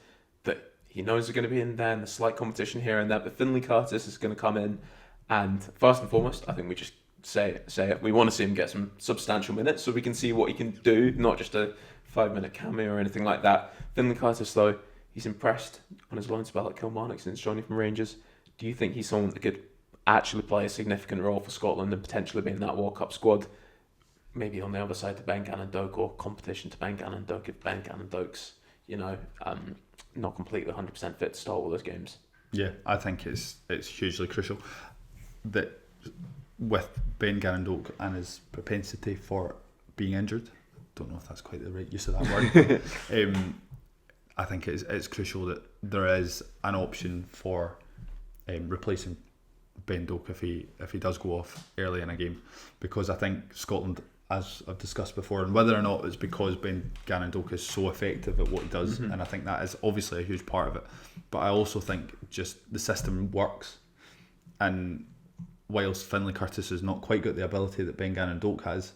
that he knows are going to be in there, and the slight competition here and there. But Findlay Curtis is going to come in, and first and foremost, I think we just say it. We want to see him get some substantial minutes so we can see what he can do, not just a 5-minute cameo or anything like that. Findlay Curtis, though, he's impressed on his loan spell at Kilmarnock since joining from Rangers. Do you think he's someone that could actually play a significant role for Scotland and potentially be in that World Cup squad? Maybe on the other side to Ben Gannon-Doak, or competition to Ben Gannon-Doak if Ben Gannon-Doak's, not completely 100% fit to start all those games. Yeah, I think it's hugely crucial that with Ben Gannon-Doak and his propensity for being injured, don't know if that's quite the right use of that word, I think it's crucial that there is an option for replacing Ben Doak if he does go off early in a game, because I think Scotland, as I've discussed before, and whether or not it's because Ben Gannon-Doak is so effective at what he does, and I think that is obviously a huge part of it, but I also think just the system works, and whilst Findlay Curtis has not quite got the ability that Ben Gannon-Doak has,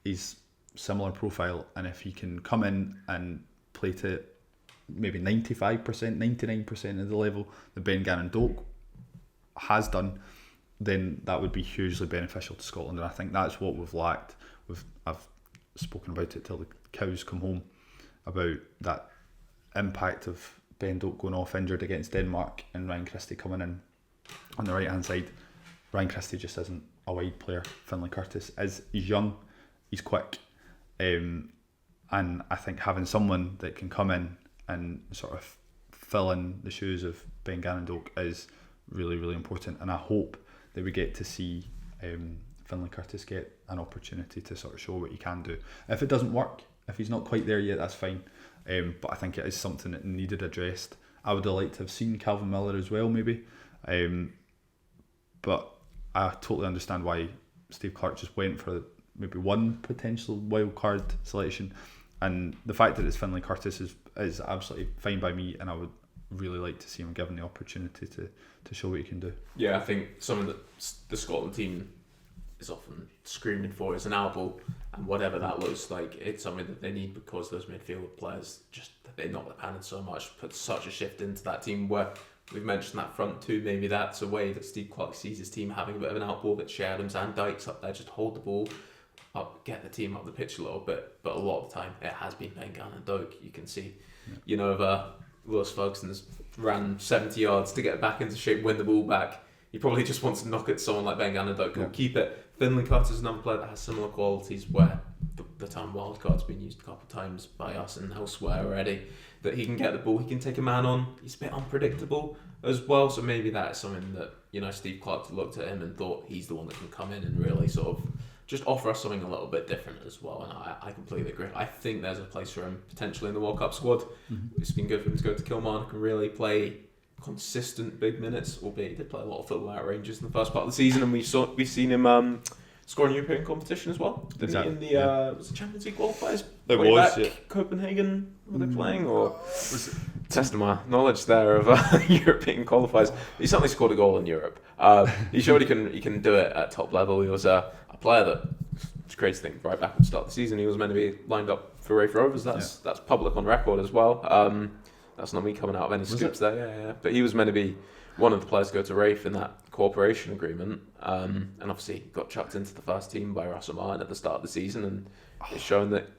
he's similar profile, and if he can come in and play to maybe 95%, 99% of the level that Ben Gannon-Doak has done, then that would be hugely beneficial to Scotland, and I think that's what we've lacked. I've spoken about it till the cows come home, about that impact of Ben Doak going off injured against Denmark and Ryan Christie coming in on the right hand side. Ryan Christie just isn't a wide player. Findlay Curtis is. He's young, he's quick, and I think having someone that can come in and sort of fill in the shoes of Ben Gannon-Doak is really, really important, and I hope that we get to see Findlay Curtis get an opportunity to sort of show what he can do. If it doesn't work, if he's not quite there yet, that's fine, but I think it is something that needed addressed. I would have liked to have seen Calvin Miller as well, maybe, but I totally understand why Steve Clarke just went for maybe one potential wild card selection, and the fact that it's Findlay Curtis is absolutely fine by me, and I would really like to see him given the opportunity to show what he can do. Yeah, I think something that the Scotland team is often screaming for is an elbow, and whatever that looks like, it's something that they need, because those midfield players just, they knock the pan in so much, put such a shift into that team. Where we've mentioned that front two, maybe that's a way that Steve Clarke sees his team having a bit of an outball, that Shea Adams and Dykes up there just hold the ball up, get the team up the pitch a little bit, but a lot of the time it has been Ben Gannon-Doak. You can see, Lewis Ferguson's ran 70 yards to get back into shape, win the ball back. He probably just wants to knock at someone like Ben Gannon-Doak who'll keep it. Findlay Curtis is another player that has similar qualities, where the term wildcard's been used a couple of times by us and elsewhere already, that he can get the ball, he can take a man on, he's a bit unpredictable as well, so maybe that's something that, Steve Clarke looked at him and thought he's the one that can come in and really sort of just offer us something a little bit different as well, and I completely agree. I think there's a place for him potentially in the World Cup squad. It's been good for him to go to Kilmarnock and really play consistent big minutes, albeit he did play a lot of football at Rangers in the first part of the season, and we've seen him score in European competition as well. Didn't he in the was it Champions League qualifiers? It was, back, Copenhagen, were they playing, or was it, testing my knowledge there of European qualifiers? He certainly scored a goal in Europe. He showed he can do it at top level. He was a player that, it's crazy to think, right back at the start of the season he was meant to be lined up for Raith Rovers. That's public on record as well. That's not me coming out of any scoops there. Yeah. But he was meant to be one of the players to go to Raith in that cooperation agreement, and obviously got chucked into the first team by Russell Martin at the start of the season, and it's shown that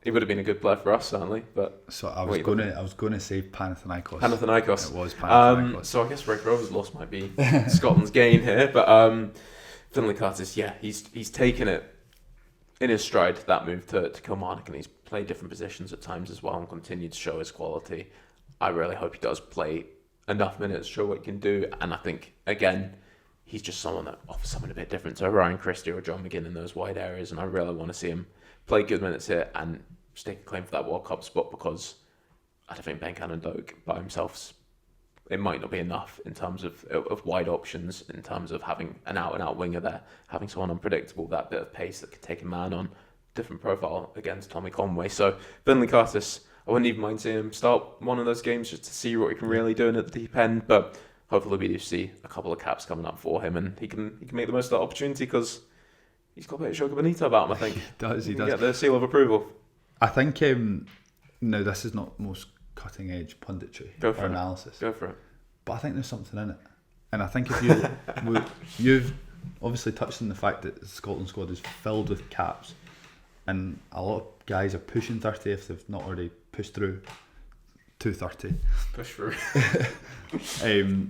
he would have been a good player for us certainly. But so I was going to say Panathinaikos. Panathinaikos. It was Panathinaikos. So I guess Raith Rovers' loss might be Scotland's gain here, but Findlay Curtis, he's taken it in his stride, that move to Kilmarnock, and he's played different positions at times as well and continued to show his quality. I really hope he does play enough minutes to show what he can do, and I think, again, he's just someone that offers something a bit different to Ryan Christie or John McGinn in those wide areas, and I really want to see him play good minutes here and stake a claim for that World Cup spot, because I don't think Ben Gannon-Doak by himself, it might not be enough in terms of wide options, in terms of having an out-and-out winger there, having someone unpredictable, that bit of pace that could take a man on, different profile against Tommy Conway. So Findlay Curtis, I wouldn't even mind seeing him start one of those games just to see what he can really do in at the deep end, but hopefully we do see a couple of caps coming up for him, and he can make the most of that opportunity, because he's got a bit of Joga Bonito about him, I think. He does. Get the seal of approval. I think, now this is not most cutting edge punditry or analysis. Go for it. But I think there's something in it. And I think if you, you've obviously touched on the fact that the Scotland squad is filled with caps, and a lot of guys are pushing 30 if they've not already pushed through to 30. Push through.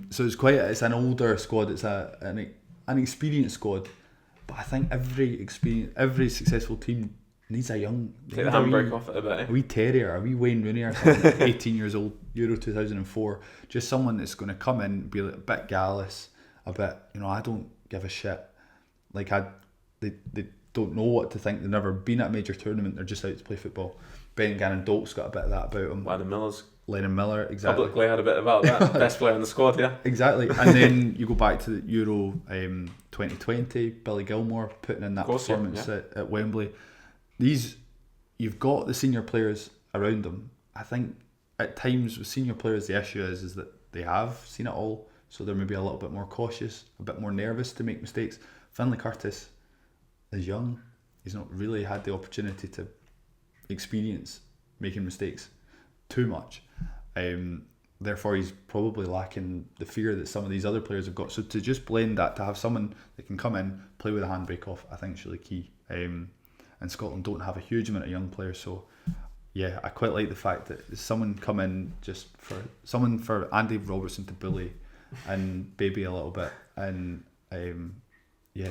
So it's an older squad, it's an experienced squad, but I think every successful team needs a young, take the handbrake off it a bit. A wee terrier, a wee Wayne Rooney or something, 18 years old, Euro 2004, just someone that's going to come in, be a bit gallus, a bit, I don't give a shit, like they don't know what to think, they've never been at a major tournament, they're just out to play football. Ben Gannon-Doak's got a bit of that about him. Lennon Miller, exactly. Publicly had a bit about that. Best player in the squad, yeah. Exactly. And then you go back to the Euro 2020, Billy Gilmore putting in that performance at Wembley. You've got the senior players around them. I think at times with senior players the issue is that they have seen it all, so they're maybe a little bit more cautious, a bit more nervous to make mistakes. Findlay Curtis is young. He's not really had the opportunity to experience making mistakes too much. Therefore he's probably lacking the fear that some of these other players have got. So to just blend that, to have someone that can come in, play with a handbrake off, I think is really key. And Scotland don't have a huge amount of young players, so yeah, I quite like the fact that someone come in just for Andy Robertson to bully and baby a little bit, and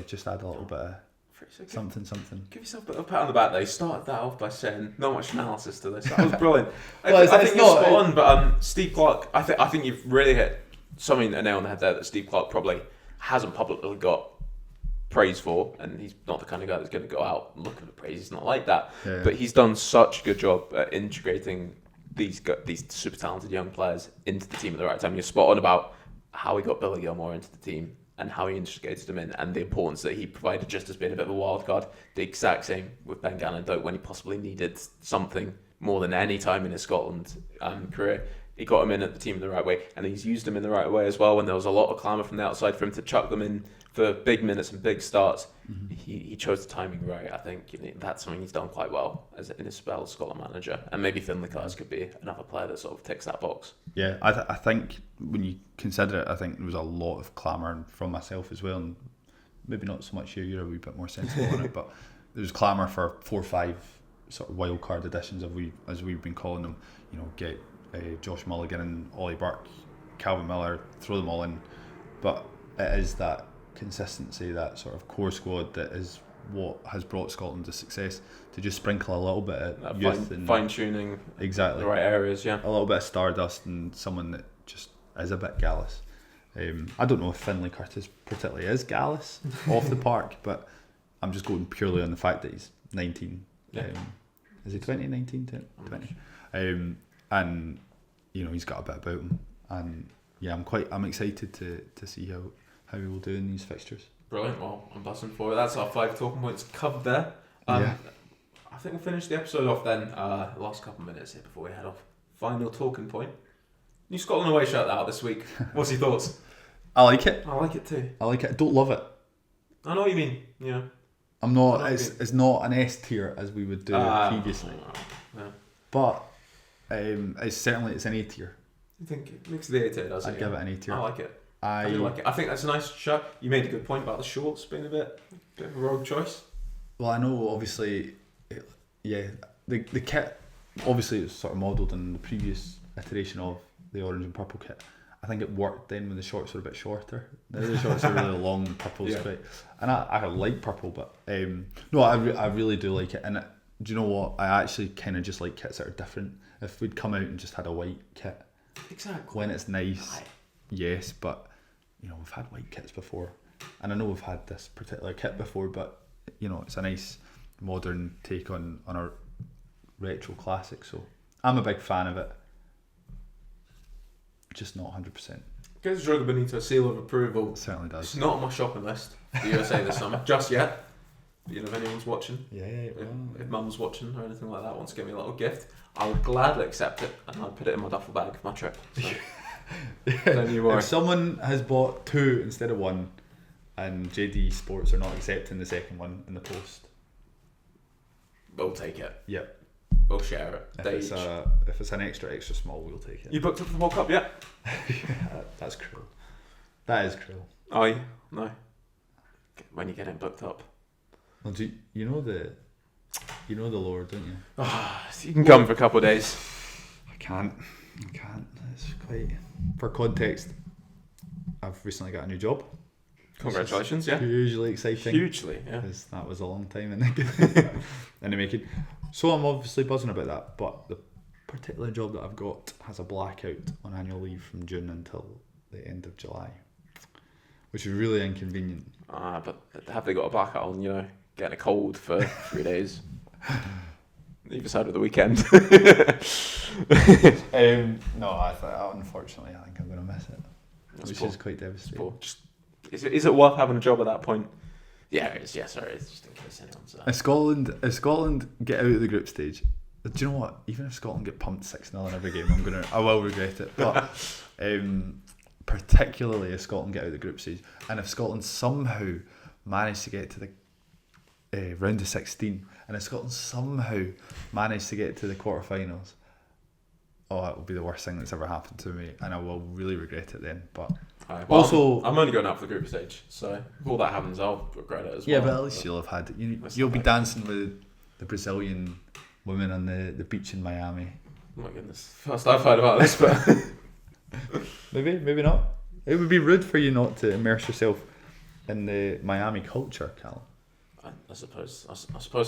just add a little bit of something. Give yourself a bit of a pat on the back. They started that off by saying not much analysis to this. That was brilliant. Well, I it's think you're not- spot on, but Steve Clarke, I think you've really hit something a nail on the head there that Steve Clarke probably hasn't publicly got praise for, and he's not the kind of guy that's going to go out and look for praise. He's not like that. Yeah. But he's done such a good job at integrating these super talented young players into the team at the right time. You're spot on about how he got Billy Gilmore into the team and how he integrated him in, and the importance that he provided just as being a bit of a wild card. The exact same with Ben Gannon when he possibly needed something more than any time in his Scotland career. He got him in at the team in the right way, and he's used him in the right way as well when there was a lot of clamour from the outside for him to chuck them in for big minutes and big starts. Mm-hmm. He chose the timing right. I think that's something he's done quite well in his spell as Scotland manager, and maybe Findlay Curtis could be another player that sort of ticks that box. Yeah, I think when you consider it, I think there was a lot of clamour from myself as well, and maybe not so much you. You're a wee bit more sensible on it, but there was clamour for 4 or 5 sort of wild card additions, as we've been calling them. Get Josh Mulligan and Ollie Burke, Calvin Miller, throw them all in. But it is that consistency, that sort of core squad that is what has brought Scotland to success. To just sprinkle a little bit of youth and fine tuning, exactly the right areas, yeah. A little bit of stardust and someone that just is a bit gallus. I don't know if Findlay Curtis particularly is gallus off the park, but I'm just going purely on the fact that he's 19. Yeah. Is he 20? 19? 20? And he's got a bit about him, and yeah, I'm excited to see how he will do in these fixtures. Brilliant. Well, I'm buzzing for it. That's our 5 talking points covered there. Yeah. I think we'll finish the episode off then. Last couple of minutes here before we head off. Final talking point. New Scotland away shirt out this week. What's your thoughts? I like it. I like it too. I don't love it. I know what you mean. Yeah. I'm not. It's not an S tier as we would do previously, Yeah. but it's an A tier. I think it makes the A tier, does it? I'd give it an A tier. I like it. I do like it. I think that's a nice shirt. You made a good point about the shorts being a bit of a rogue choice. Well, I know obviously, the kit obviously is sort of modelled on the previous iteration of the orange and purple kit. I think it worked then when the shorts were a bit shorter. Now the shorts are really long and purple's quite. And I like purple, but no, I really do like it. And do you know what? I actually kind of just like kits that are different. If we'd come out and just had a white kit, exactly, when it's nice, yes, but we've had white kits before, and I know we've had this particular kit before, but it's a nice modern take on our retro classic. So I'm a big fan of it. Just not 100%. Gives Joga Bonito a seal of approval. It certainly does. It's not on my shopping list for the USA this summer, just yet. But, if anyone's watching, if Mum's watching or anything like that, wants to give me a little gift, I would gladly accept it, and I'd put it in my duffel bag for my trip. So, don't you worry. If someone has bought 2 instead of 1, and JD Sports are not accepting the second one in the post, we'll take it. Yep. We'll share it. If it's an extra small, we'll take it. You booked up for the World Cup yet? That's cruel. That is cruel. Oh, yeah? No. When you get it booked up. Well, you know the Lord, don't you? You can come for a couple of days. I can't. It's quite. For context, I've recently got a new job. Congratulations, yeah. Hugely exciting. Hugely, yeah. Because that was a long time in the making. So I'm obviously buzzing about that, but the particular job that I've got has a blackout on annual leave from June until the end of July, which is really inconvenient. But have they got a blackout on, getting a cold for 3 days? Either side of the weekend. No, unfortunately, I think I'm going to miss it, which is quite devastating. Is it worth having a job at that point? Yeah, it is. Yeah, sorry, it's just in case anyone's. If Scotland get out of the group stage, do you know what? Even if Scotland get pumped 6-0 in every game, I will regret it. But particularly if Scotland get out of the group stage, and if Scotland somehow manage to get to the round of 16, and if Scotland somehow manage to get to the quarterfinals, it will be the worst thing that's ever happened to me, and I will really regret it then. But also, I'm only going out for the group stage, so if all that happens, I'll regret it as well. Yeah, but at least you'll have had it. You'll be dancing with the Brazilian women on the beach in Miami. Oh my goodness, first I've heard about this, but maybe not. It would be rude for you not to immerse yourself in the Miami culture, Callum. I suppose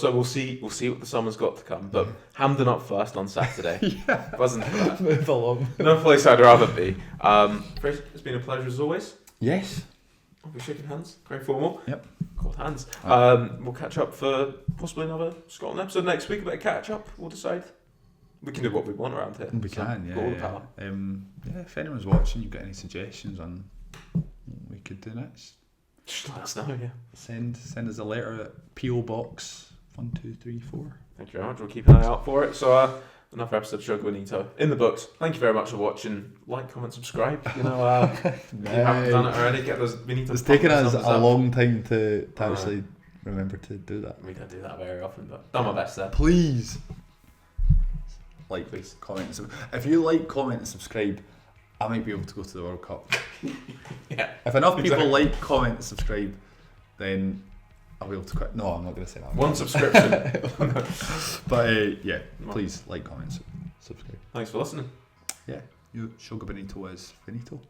so. We'll see what the summer's got to come. But Hampden up first on Saturday. Yeah. Wasn't that? Move along. No place I'd rather be. Fraser, it's been a pleasure as always. Yes. I'll be shaking hands. Very formal. Yep. Cold hands. We'll catch up for possibly another Scotland episode next week. A bit of catch up. We'll decide. We can do what we want around here. We can, yeah. Got all the power. If anyone's watching, you've got any suggestions on what we could do next, Just let us know, yeah. send us a letter at PO Box 1234. Thank you very much. We'll keep an eye out for it. So, another episode of Joga Bonito in the books. Thank you very much for watching. Like, comment, subscribe. You know, if you haven't done it already, get those Bonito. It's taken us thumbs a up. long time to actually remember to do that. We don't do that very often, but done my best there. Please. Like, Please. comment, if you like, comment, and subscribe, I might be able to go to the World Cup. Yeah. If enough people Exactly. like, comment, and subscribe, then I'll be able to quit. No, I'm not going to say that. One subscription. But yeah, please like, comment, subscribe. Thanks for listening. Yeah, Joga Bonito is finito.